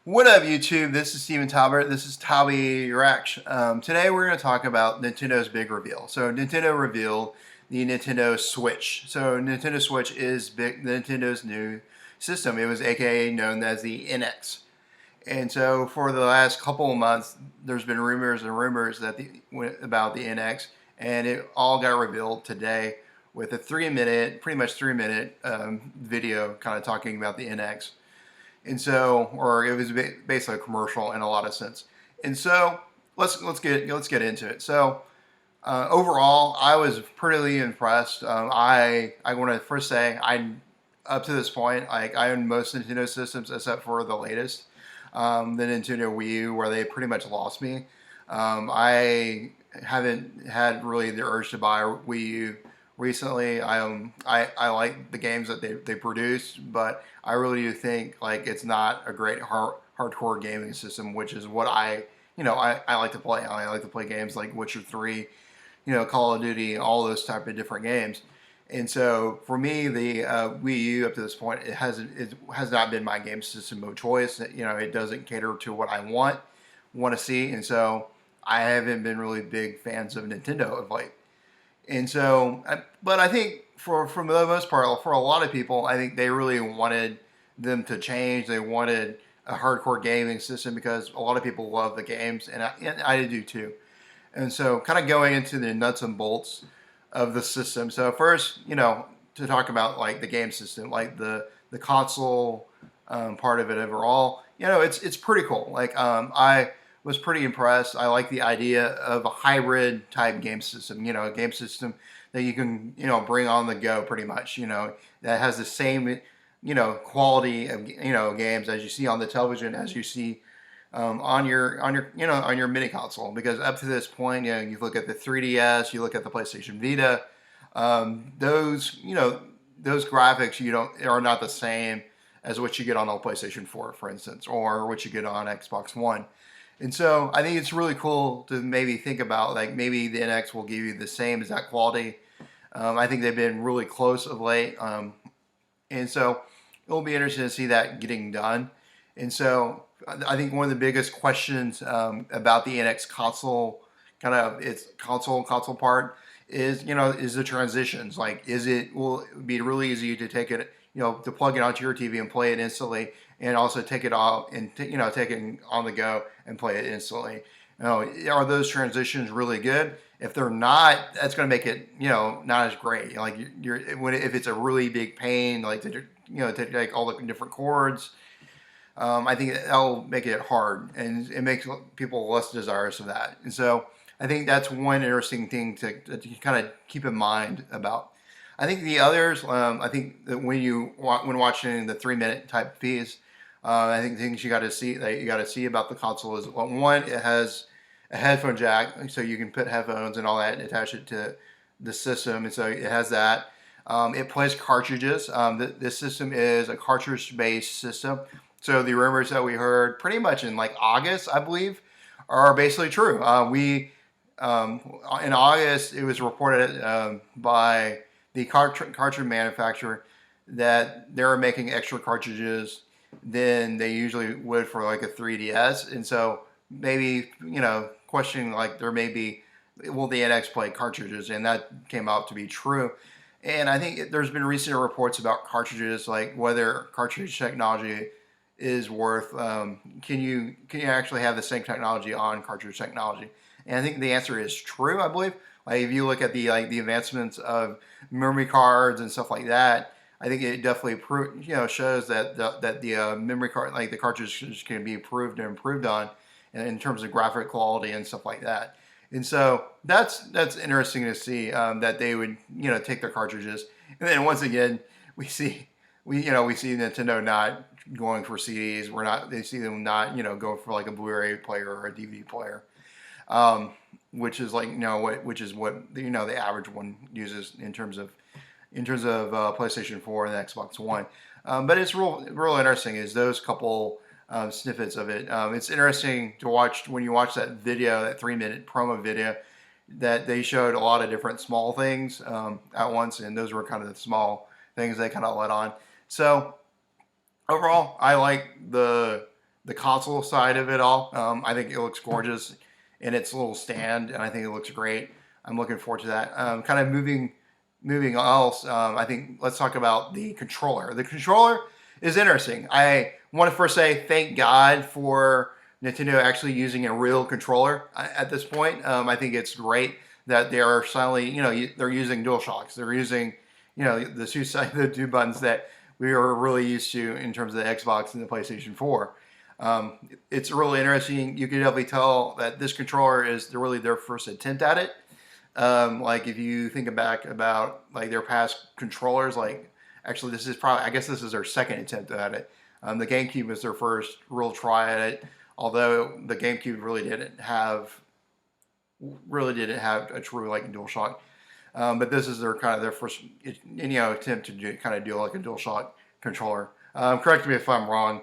What up, YouTube? This is Steven Talbert. This is Talby Reaction. Today we're going to talk about Nintendo's big reveal. So Nintendo revealed the Nintendo Switch. So Nintendo Switch is Nintendo's new system. It was aka known as the NX. And so for the last couple of months, there's been rumors and rumors that about the NX, and it all got revealed today with a pretty much 3 minute video, kind of talking about the NX. And so, or it was basically a commercial in a lot of sense. And so, let's get into it. So, overall, I was pretty impressed. I want to first say up to this point, I own most Nintendo systems except for the latest, the Nintendo Wii U, where they pretty much lost me. I haven't had really the urge to buy a Wii U recently. I like the games that they produce, but I really do think like it's not a great hardcore gaming system, which is what I like to play. I like to play games like Witcher 3, Call of Duty, all those type of different games. And so for me, the Wii U up to this point, it has not been my game system of choice. It doesn't cater to what I want to see, and so I haven't been really big fans of Nintendo of late. And so, but I think for the most part, for a lot of people, I think they really wanted them to change. They wanted a hardcore gaming system because a lot of people love the games, and I do too. And so, kind of going into the nuts and bolts of the system. So first, to talk about like the game system, like the console part of it overall, it's pretty cool. Like I was pretty impressed. I like the idea of a hybrid type game system, a game system that you can, bring on the go pretty much, that has the same, quality of, games as you see on the television, as you see on your mini console. Because up to this point, you look at the 3DS, you look at the PlayStation Vita, those graphics are not the same as what you get on a PlayStation 4, for instance, or what you get on Xbox One. And so I think it's really cool to maybe think about like maybe the NX will give you the same exact quality. I think they've been really close of late, and so it'll be interesting to see that getting done. And so I think one of the biggest questions about the NX console, kind of its console part, is is the transitions. Like, will it be really easy to take it, to plug it onto your TV and play it instantly, and also take it off and take it on the go and play it instantly. Are those transitions really good? If they're not, that's going to make it not as great. Like if it's a really big pain, like to take all the different chords, I think that'll make it hard, and it makes people less desirous of that. And so I think that's one interesting thing to kind of keep in mind about. I think the others, I think that when watching the 3 minute type piece, I think things you got to see about the console is, one, it has a headphone jack, so you can put headphones and all that and attach it to the system, and so it has that. It plays cartridges. This system is a cartridge-based system, so the rumors that we heard pretty much in like August, I believe, are basically true. In August, it was reported by the cartridge manufacturer that they were making extra cartridges than they usually would for like a 3DS, and so maybe questioning like there may be, will the NX play cartridges, and that came out to be true. And I think there's been recent reports about cartridges, like whether cartridge technology is worth, can you actually have the same technology on cartridge technology? And I think the answer is true, I believe. Like if you look at the advancements of memory cards and stuff like that, I think it definitely shows that the memory card, like the cartridges, can be improved and improved on in terms of graphic quality and stuff like that. And so that's interesting to see, that they would take their cartridges. And then once again, we see Nintendo not going for CDs. They see them not go for like a Blu-ray player or a DVD player, which is like which is what the average one uses in terms of PlayStation 4 and Xbox One. But it's real interesting is those couple snippets of it. It's interesting to watch when you watch that video, that 3 minute promo video, that they showed a lot of different small things at once, and those were kind of the small things they kind of let on. So overall, I like the the console side of it all. I think it looks gorgeous in its little stand, and I think it looks great. I'm looking forward to that. Kind of moving else. I think let's talk about the controller. The controller is interesting. I want to first say thank God for Nintendo actually using a real controller at this point. I think it's great that they are finally, they're using DualShocks. They're using, the two buttons that we are really used to in terms of the Xbox and the PlayStation 4. It's really interesting. You can definitely tell that this controller is really their first attempt at it. Like if you think back about like their past controllers, like actually this is probably, I guess this is their second attempt at it. The GameCube was their first real try at it, although the GameCube really didn't have a true like DualShock. But this is their first attempt to kind of do like a DualShock controller. Correct me if I'm wrong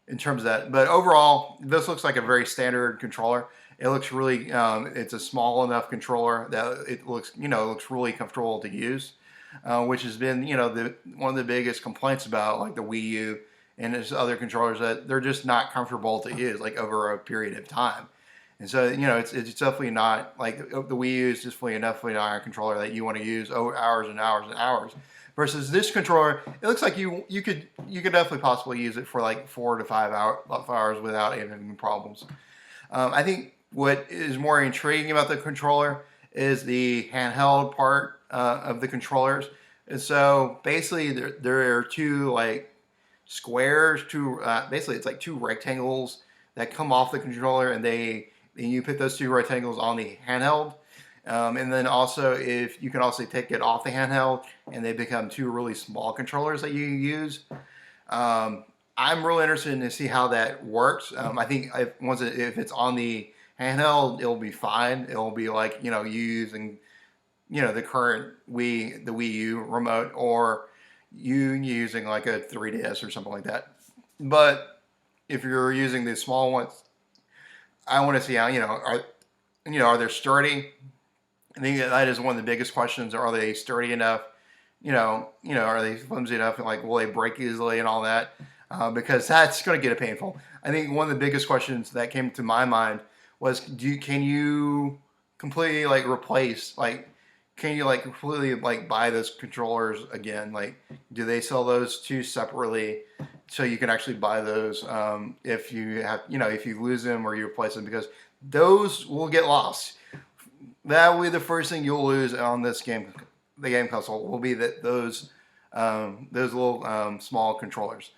in terms of that, but overall this looks like a very standard controller. It looks really it's a small enough controller that it looks really comfortable to use, which has been one of the biggest complaints about like the Wii U and its other controllers, that they're just not comfortable to use like over a period of time. And so, it's definitely not like the Wii U is definitely not a controller that you want to use over hours and hours and hours. Versus this controller, it looks like you could definitely possibly use it for like 4 to 5 hours without having problems. I think what is more intriguing about the controller is the handheld part of the controllers. And so basically, there are two like squares, basically it's like two rectangles that come off the controller, and you put those two rectangles on the handheld. And then also, if you can also take it off the handheld, and they become two really small controllers that you use. I'm really interested to see how that works. I think if it's on the handheld, it'll be fine. It'll be like you using the current the Wii U remote, or you using like a 3DS or something like that. But if you're using the small ones, I want to see how are they sturdy? I think that is one of the biggest questions. Are they sturdy enough? Are they flimsy enough? And like, will they break easily and all that? Because that's going to get painful. I think one of the biggest questions that came to my mind was, can you completely like replace, like, can you like completely like buy those controllers again? Like, do they sell those two separately so you can actually buy those if you have, if you lose them or you replace them? Because those will get lost. That will be the first thing you'll lose on this game. The game console will be those little small controllers.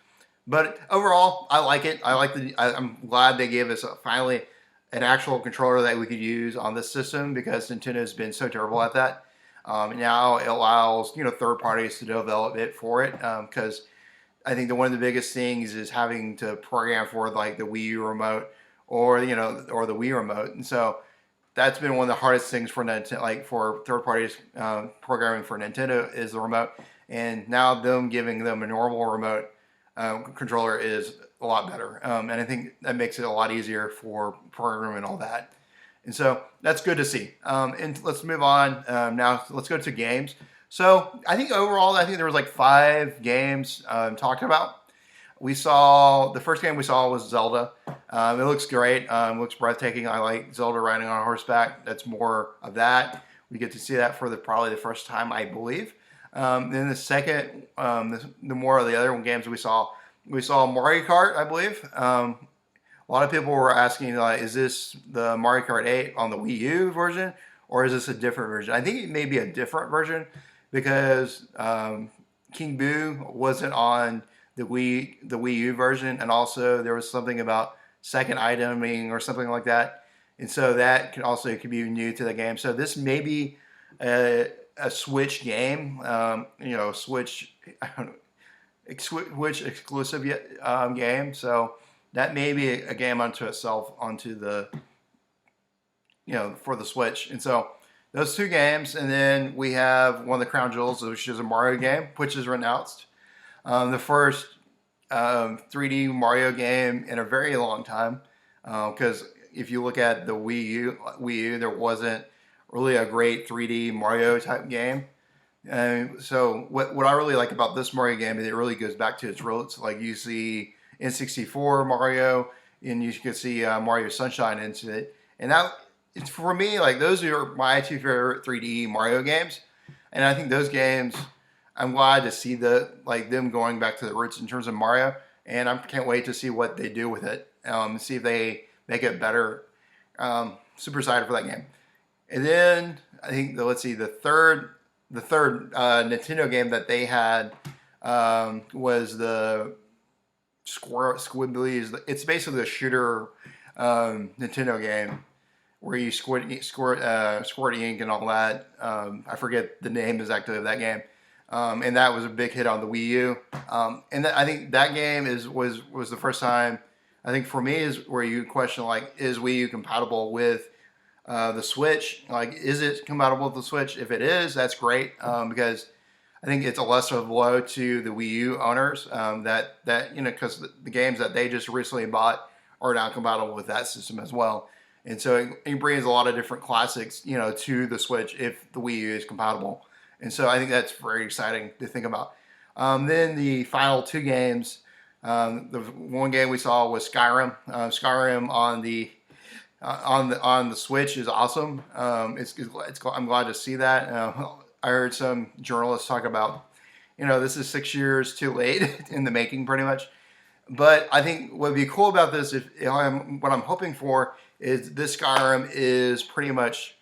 But overall, I like it. I'm glad they gave us finally an actual controller that we could use on this system, because Nintendo has been so terrible at that. Now it allows third parties to develop it for it, because I think one of the biggest things is having to program for like the Wii U remote or the Wii remote, and so that's been one of the hardest things for Nintendo, like for third parties programming for Nintendo, is the remote. And now them giving them a normal remote controller is a lot better. And I think that makes it a lot easier for programming and all that. And so that's good to see. And let's move on. Now let's go to games. So I think overall, there was like 5 games talked about. The first game we saw was Zelda. It looks great. It looks breathtaking. I like Zelda riding on horseback. That's more of that. We get to see that for probably the first time, I believe. Then the second, the more of the other games we saw Mario Kart, I believe. A lot of people were asking, is this the Mario Kart 8 on the Wii U version, or is this a different version? I think it may be a different version, because King Boo wasn't on the Wii U version, and also there was something about second iteming or something like that, and so that could be new to the game. So this may be a Switch game, Switch exclusive game. So that may be a game unto itself, for the Switch. And so those 2 games, and then we have one of the crown jewels, which is a Mario game, which is announced. The first 3D Mario game in a very long time, because if you look at the Wii U, there wasn't really a great 3D Mario type game. So what I really like about this Mario game is it really goes back to its roots. Like you see N64 Mario, and you could see Mario Sunshine into it. And that, it's for me, like those are my two favorite 3D Mario games. And I think those games, I'm glad to see them going back to the roots in terms of Mario. And I can't wait to see what they do with it. See if they make it better. Super excited for that game. And then I think let's see, the third Nintendo game that they had was the Squibblies. It's basically a shooter Nintendo game where you squirt ink and all that. I forget the name exactly of that game. And that was a big hit on the Wii U. And I think that game was the first time, I think for me, is where you question, like, is Wii U compatible with the Switch? Like, is it compatible with the Switch? If it is, that's great, because I think it's a lesser blow to the Wii U owners, because the games that they just recently bought are now compatible with that system as well. And so it brings a lot of different classics, to the Switch if the Wii U is compatible. And so I think that's very exciting to think about. Then the final two games, the one game we saw was Skyrim. Skyrim on the Switch is awesome. I'm glad to see that. I heard some journalists talk about, this is 6 years too late in the making, pretty much. But I think what would be cool about this, what I'm hoping for, is this Skyrim is pretty much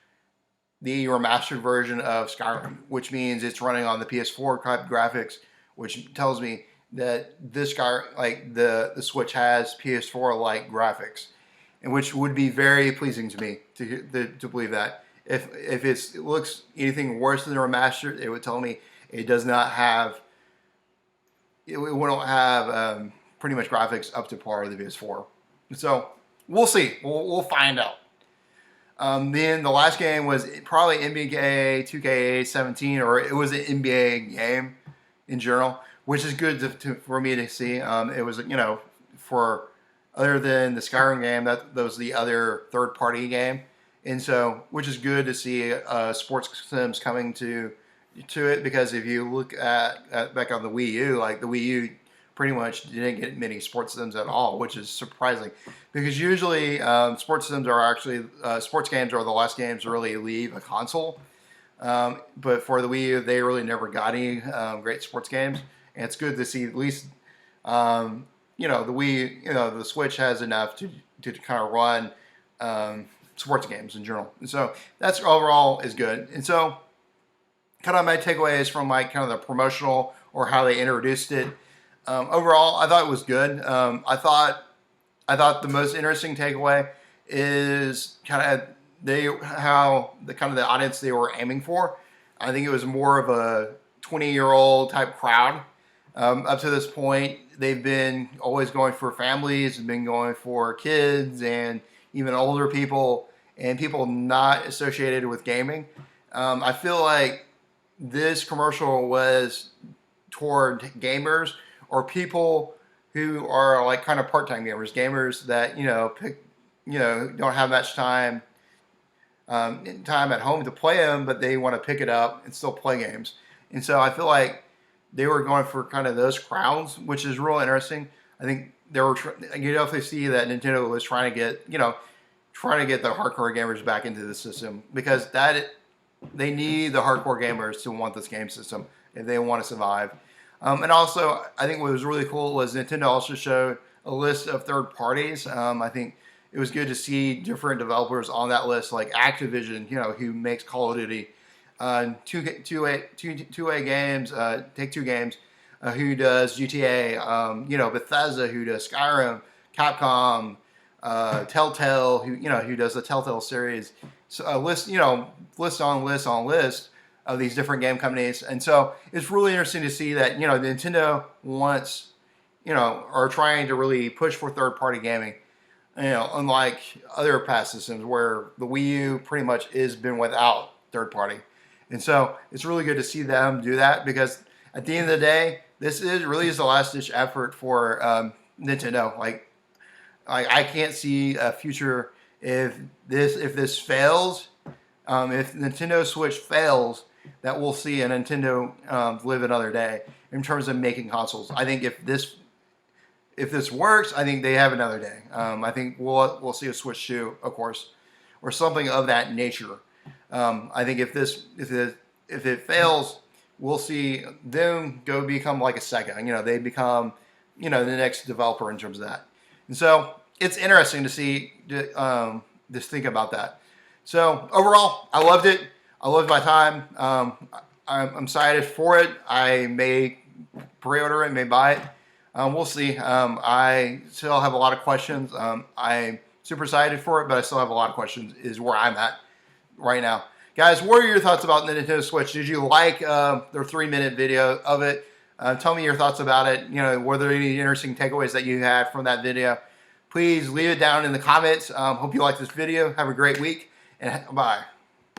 the remastered version of Skyrim, which means it's running on the PS4 type graphics, which tells me that this Skyrim, like the Switch, has PS4 like graphics, and which would be very pleasing to me to believe that. If it looks anything worse than the remastered, it would tell me it does not have. It won't have pretty much graphics up to par with the PS4. So we'll see. We'll find out. Then the last game was probably NBA 2K17, or it was an NBA game in general, which is good for me to see. It was, for other than the Skyrim game, that was the other third-party game, and so which is good to see sports sims coming to it, because if you look at back on the Wii U, like the Wii U pretty much didn't get many sports sims at all, which is surprising, because usually sports games are the last games to really leave a console. But for the Wii U, they really never got any great sports games, and it's good to see at least the Wii, the Switch has enough to kind of run sports games in general, and so that's overall is good. And so, kind of my takeaways from like kind of the promotional or how they introduced it. Overall, I thought it was good. I thought the most interesting takeaway is kind of the audience they were aiming for. I think it was more of a 20-year-old type crowd. Up to this point, they've been always going for families, and been going for kids, and even older people, and people not associated with gaming. I feel like this commercial was toward gamers, or people who are like kind of part-time gamers that don't have much time at home to play them, but they want to pick it up and still play games. And so I feel like they were going for kind of those crowds, which is real interesting. I think you definitely see that Nintendo was trying to get the hardcore gamers back into the system, because they need the hardcore gamers to want this game system if they want to survive. And also, I think what was really cool was Nintendo also showed a list of third parties. I think it was good to see different developers on that list, like Activision, who makes Call of Duty, 2A Games, Take-Two Games, who does GTA, Bethesda, who does Skyrim, Capcom, Telltale, who does the Telltale series. So a list of these different game companies. And so it's really interesting to see that, Nintendo wants, are trying to really push for third-party gaming, unlike other past systems where the Wii U pretty much has been without third-party. And so it's really good to see them do that, because at the end of the day, this really is the last-ditch effort for Nintendo. Like I can't see a future if this fails, if Nintendo Switch fails, that we'll see a Nintendo live another day in terms of making consoles. I think if if this works, I think they have another day. I think we'll see a Switch 2, of course, or something of that nature. I think if it fails, we'll see them go become like a Sega. You know, they become, you know, the next developer in terms of that. And so it's interesting to see, just think about that. So overall, I loved it. I loved my time. I'm excited for it. I may pre-order it, may buy it. We'll see. I still have a lot of questions. I'm super excited for it, but I still have a lot of questions is where I'm at right now. Guys, what are your thoughts about the Nintendo Switch? Did you like their 3-minute video of it? Tell me your thoughts about it. You know, were there any interesting takeaways that you had from that video? Please leave it down in the comments. Hope you like this video. Have a great week, and bye.